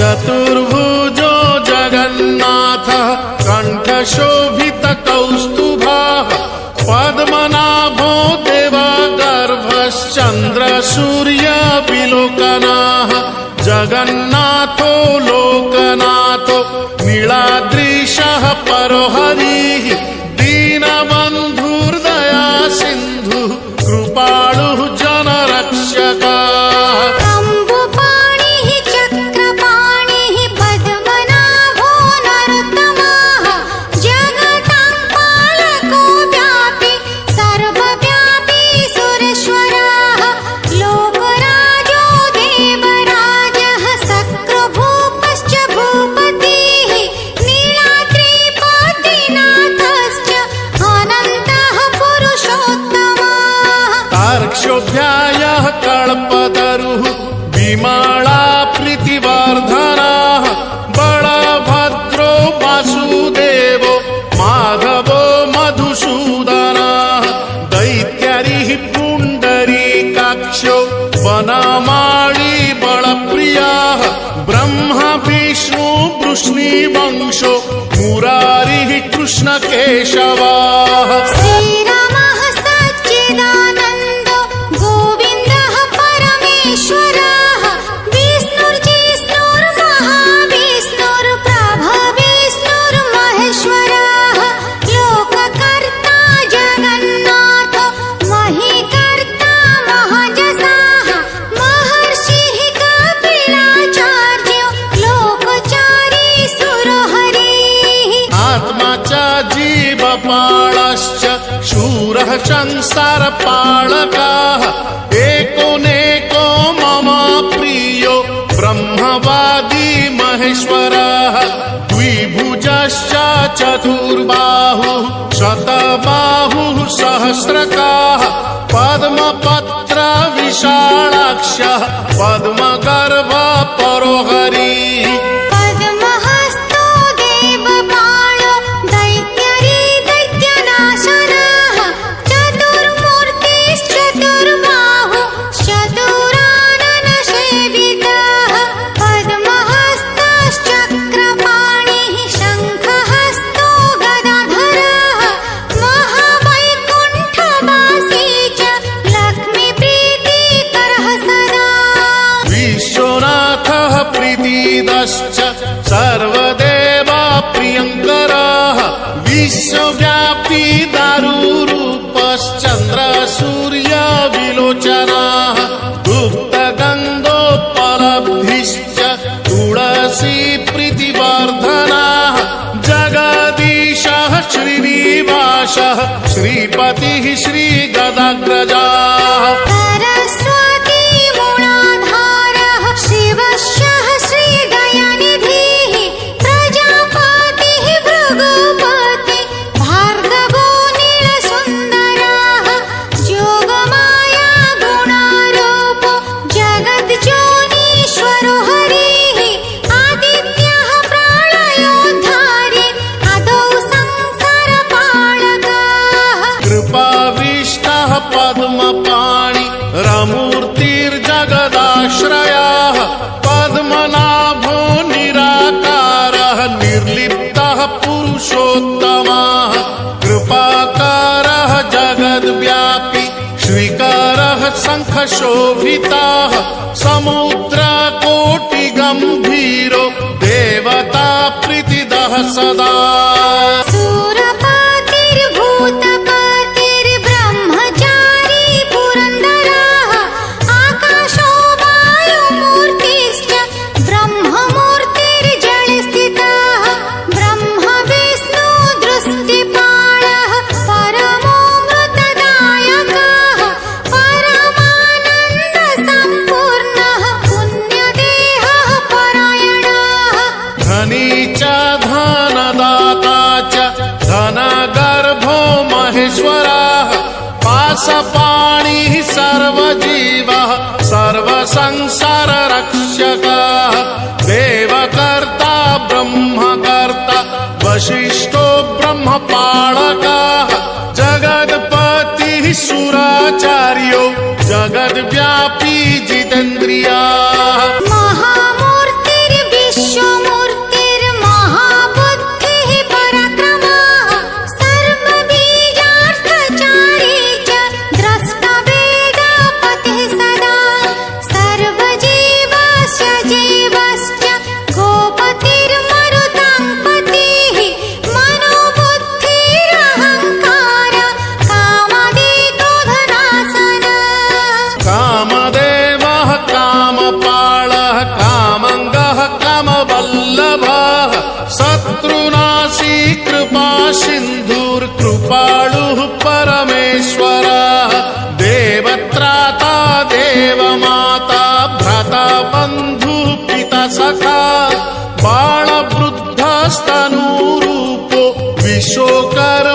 चतुर्भुजो जगन्नाथः कण्ठशोभितकौस्तुभः पद्मनाभो देवगर्भश्चन्द्रसूर्यविलोकनः जगन्नाथो लोकनाथो नीलाद्रीशः परो हरिः दीनबन्धुर्दया सिन्धुः कृपालुः जनरक्षकः शम्भुपाणिः चक्रपाणिः पद्मनाभो नरोत्तमः जगतां पालको व्यापी सर्वव्यापी सुरेश्वरः लोकराजो देवराजः शक्रभूपश्च भूपतिः नीलाद्रिपतिनाथश्च अनन्तः पुरुषोत्तमः तार्क्ष्योऽध्यायः कल्पतरुः विमला प्रीतिवर्धनः बलभद्रो वासुदेवो माधवो मधुसूदनः दैत्यरिः पुण्डरीकाक्षो वनमाळी बलप्रियः ब्रह्मा विष्णु वृष्णिवंशो मुरारिः कृष्णकेशवः श्रीरामः सच्चिदानन्दो गोविन्दः परमेश्वरः विष्णुर्जिष्णुर्महाविष्णुर्प्रभविष्णुर्महेश्वरः लोककर्ता जगन्नाथो महीकर्ता महाजसाः महर्षिः कपिलाचार्यो लोकचारी सुरहरिः आत्मा च जीवपालश्च शूरः संसारपालकः एकोनेको मम प्रियो ब्रह्मवादी महेश्वरः द्विभुजश्च चतुर्बाहुः शतबाहुः सहस्रकाः पद्मपत्र विशालाक्षः पद्मगर्भ परो हरिः पद्महस्तो देवपालो दैत्यरी दैत्यनाशनः चतुर्मूर्तिश्चतुर्बाहुश्चतुराननसेवितः पद्महस्तश्चक्रपाणिः शङ्खहस्तो गदाधरः महावैकुण्ठवासी च लक्ष्मीप्रीतिकरः सदा विश्वनाथः प्रीतिदश्च सर्वदेवा प्रियङ्करः विश्वव्यापी दारुरूपश्चन्द्रसूर्यविलोचनः गुप्तगन्धोपलब्धिश्च तुलसी प्रीतिवर्धनः जगदीशः श्रीनिवासः श्रीपतिः श्रीगदाग्रजः सरस्वती मूलाधारः शिवशः श्रीदयानिधिः प्रजापतिः भृगुपति भार्गवो नीलसुन्दरः योगमाया गुणारूपो जगज्योनीश्वरो हरिः आदित्यः प्रलयोद्धारी आदौ संसारपालकः कृपाविष्टः पद्मपाणि रमूर्तिर्जगदाश्रयः पद्मनाभो निराकारः निर्लिप्तः पुरुषोत्तमः कृपाकारः जगद्व्यापी श्रीकरः शङ्खशोभितः समुद्रकोटिगम्भीरो देवता प्रीतिदः सदा सुरपतिर्भूतपतिर्ब्रह्मचारी पुरन्दरः आकाशो वायुमूर्तिश्च ब्रह्ममूर्तिर्जलस्थितः ब्रह्मविष्णुदृष्टिपालः परमोऽमृतदायकः परमानन्दसम्पूर्णः पुण्यदेहः परायणः धनी च धनदाता च धनगर्भो महेश्वरः पाशपाणिः सर्वजीवः सर्वसंसाररक्षकः देवकर्ता ब्रह्मकर्ता वसिष्ठो ब्रह्मपालकः जगत्पतिः सुराचार्यो जगद्व्यापी जितेन्द्रियः महामूर्तिर्विश्व वल्लभः शत्रुनाशी कृपा सिन्धुर्कृपाळुः परमेश्वरः देवत्राता देवमाता भ्राता बन्धुः पिता सखा बालवृद्धस्तनूरूपो विश्वकर